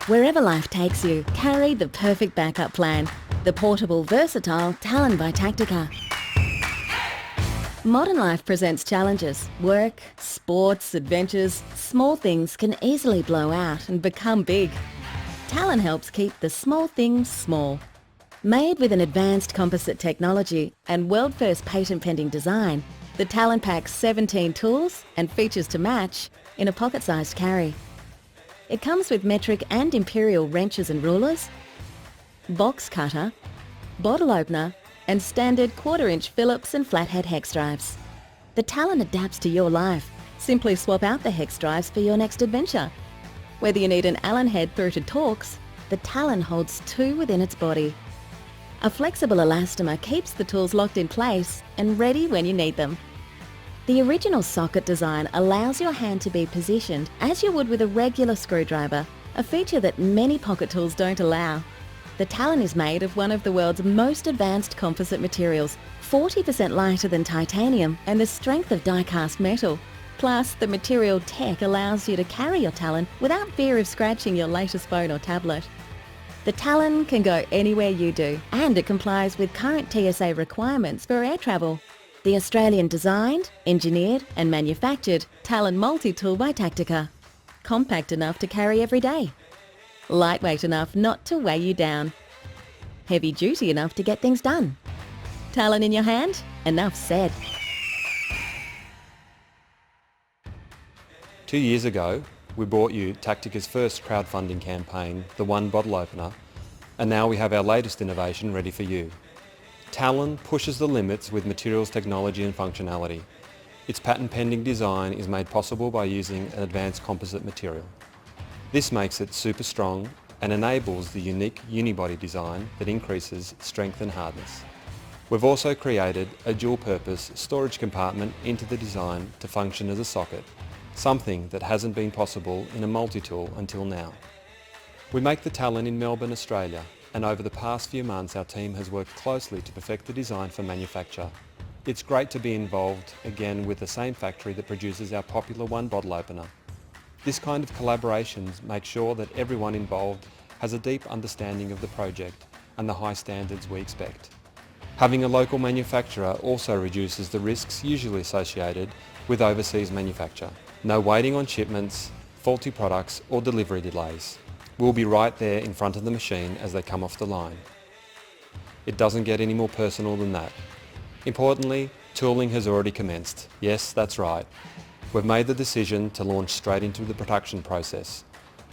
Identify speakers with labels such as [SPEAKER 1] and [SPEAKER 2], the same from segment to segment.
[SPEAKER 1] Wherever life takes you, carry the perfect backup plan. The portable, versatile Talon by Tactica. Modern life presents challenges. Work, sports, adventures, small things can easily blow out and become big. Talon helps keep the small things small. Made with an advanced composite technology and world-first patent-pending design, the Talon packs 17 tools and features to match in a pocket-sized carry. It comes with metric and imperial wrenches and rulers, box cutter, bottle opener, and standard 1/4-inch Phillips and flathead hex drives. The Talon adapts to your life. Simply swap out the hex drives for your next adventure. Whether you need an Allen head through to Torx, the Talon holds 2 within its body. A flexible elastomer keeps the tools locked in place and ready when you need them. The original socket design allows your hand to be positioned as you would with a regular screwdriver, a feature that many pocket tools don't allow. The Talon is made of one of the world's most advanced composite materials, 40% lighter than titanium and the strength of die-cast metal. Plus, the material tech allows you to carry your Talon without fear of scratching your latest phone or tablet. The Talon can go anywhere you do, and it complies with current TSA requirements for air travel. The Australian designed, engineered and manufactured Talon multi-tool by Tactica. Compact enough to carry every day. Lightweight enough not to weigh you down. Heavy duty enough to get things done. Talon in your hand? Enough said.
[SPEAKER 2] 2 years ago, we brought you Tactica's first crowdfunding campaign, the One Bottle Opener, and now we have our latest innovation ready for you. Talon pushes the limits with materials technology and functionality. Its patent-pending design is made possible by using an advanced composite material. This makes it super strong and enables the unique unibody design that increases strength and hardness. We've also created a dual-purpose storage compartment into the design to function as a socket, something that hasn't been possible in a multi-tool until now. We make the Talon in Melbourne, Australia, and over the past few months our team has worked closely to perfect the design for manufacture. It's great to be involved again with the same factory that produces our popular One Bottle Opener. This kind of collaborations make sure that everyone involved has a deep understanding of the project and the high standards we expect. Having a local manufacturer also reduces the risks usually associated with overseas manufacture. No waiting on shipments, faulty products or delivery delays. We'll be right there in front of the machine as they come off the line. It doesn't get any more personal than that. Importantly, tooling has already commenced. Yes, that's right. We've made the decision to launch straight into the production process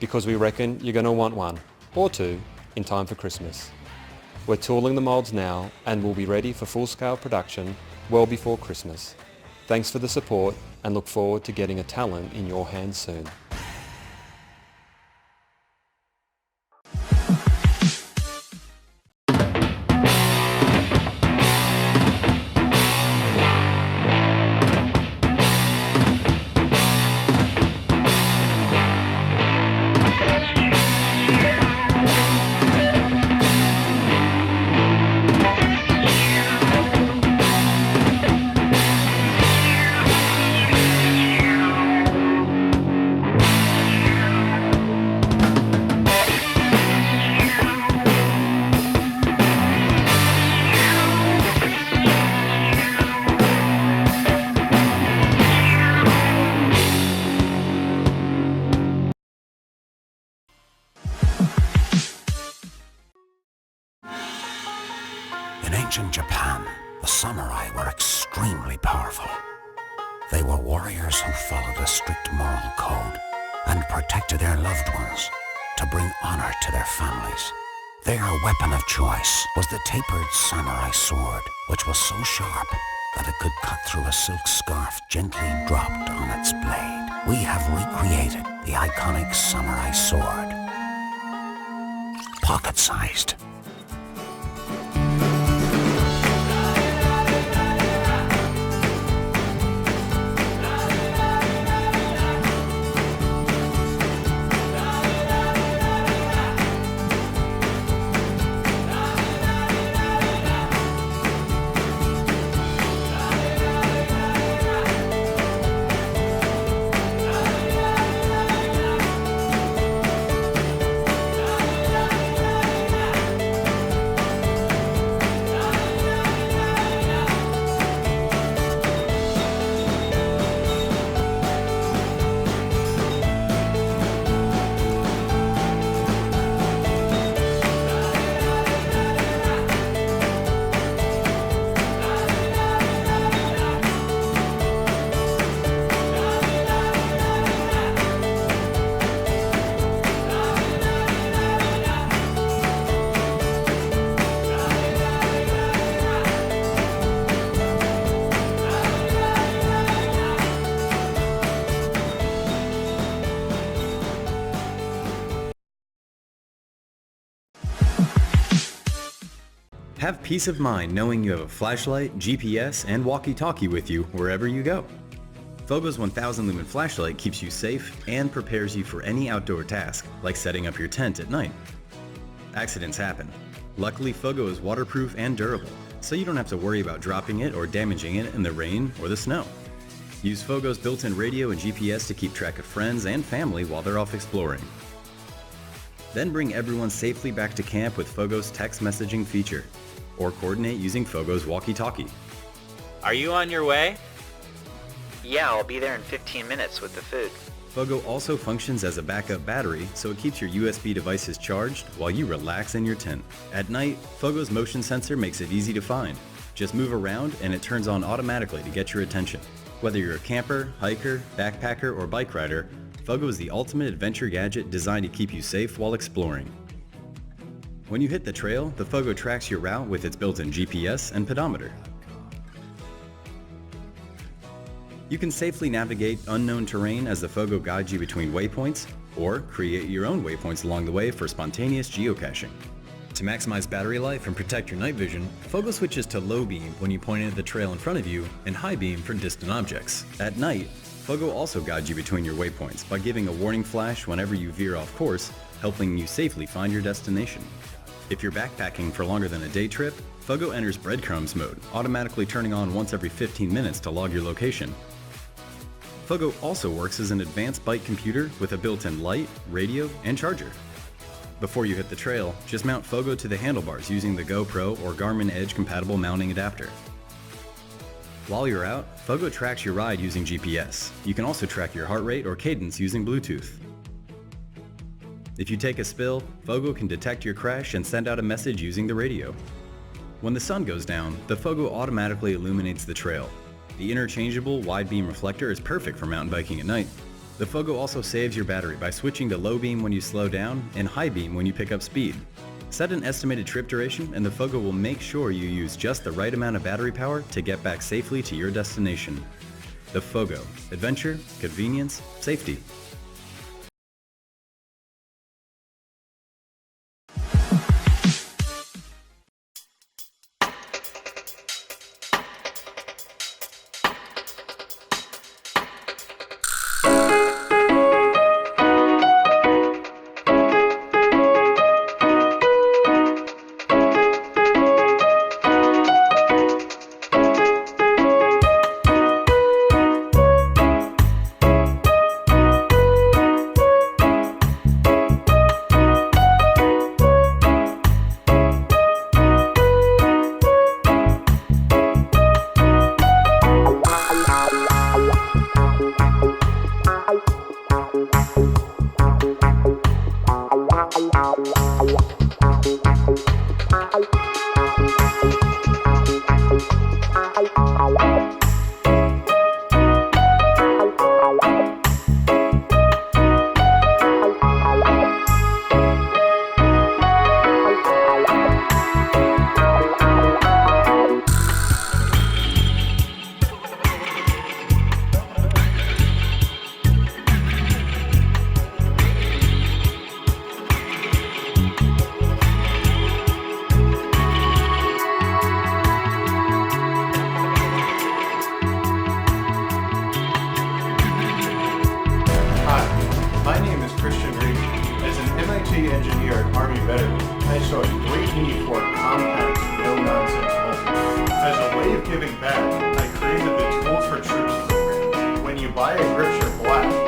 [SPEAKER 2] because we reckon you're going to want 1 or 2 in time for Christmas. We're tooling the moulds now and we'll be ready for full-scale production well before Christmas. Thanks for the support and look forward to getting a Talon in your hands soon.
[SPEAKER 3] In ancient Japan, the samurai were extremely powerful. They were warriors who followed a strict moral code and protected their loved ones to bring honor to their families. Their weapon of choice was the tapered samurai sword, which was so sharp that it could cut through a silk scarf gently dropped on its blade. We have recreated the iconic samurai sword. Pocket-sized.
[SPEAKER 4] Have peace of mind knowing you have a flashlight, GPS, and walkie-talkie with you wherever you go. Fogo's 1000 lumen flashlight keeps you safe and prepares you for any outdoor task, like setting up your tent at night. Accidents happen. Luckily, Fogo is waterproof and durable, so you don't have to worry about dropping it or damaging it in the rain or the snow. Use Fogo's built-in radio and GPS to keep track of friends and family while they're off exploring. Then bring everyone safely back to camp with Fogo's text messaging feature, or coordinate using Fogo's walkie-talkie.
[SPEAKER 5] Are you on your way? Yeah, I'll be there in 15 minutes with the food.
[SPEAKER 4] Fogo also functions as a backup battery, so it keeps your USB devices charged while you relax in your tent. At night, Fogo's motion sensor makes it easy to find. Just move around and it turns on automatically to get your attention. Whether you're a camper, hiker, backpacker, or bike rider, Fogo is the ultimate adventure gadget designed to keep you safe while exploring. When you hit the trail, the Fogo tracks your route with its built-in GPS and pedometer. You can safely navigate unknown terrain as the Fogo guides you between waypoints, or create your own waypoints along the way for spontaneous geocaching. To maximize battery life and protect your night vision, Fogo switches to low beam when you point it at the trail in front of you and high beam for distant objects. At night, Fogo also guides you between your waypoints by giving a warning flash whenever you veer off course, helping you safely find your destination. If you're backpacking for longer than a day trip, Fogo enters breadcrumbs mode, automatically turning on once every 15 minutes to log your location. Fogo also works as an advanced bike computer with a built-in light, radio, and charger. Before you hit the trail, just mount Fogo to the handlebars using the GoPro or Garmin Edge compatible mounting adapter. While you're out, Fogo tracks your ride using GPS. You can also track your heart rate or cadence using Bluetooth. If you take a spill, Fogo can detect your crash and send out a message using the radio. When the sun goes down, the Fogo automatically illuminates the trail. The interchangeable wide beam reflector is perfect for mountain biking at night. The Fogo also saves your battery by switching to low beam when you slow down and high beam when you pick up speed. Set an estimated trip duration and the Fogo will make sure you use just the right amount of battery power to get back safely to your destination. The Fogo. Adventure, convenience, safety.
[SPEAKER 6] engineer and Army veteran, I saw a great need for a compact, no-nonsense home. As a way of giving back, I created the Tools for Troops program. When you buy a Gripsher Black,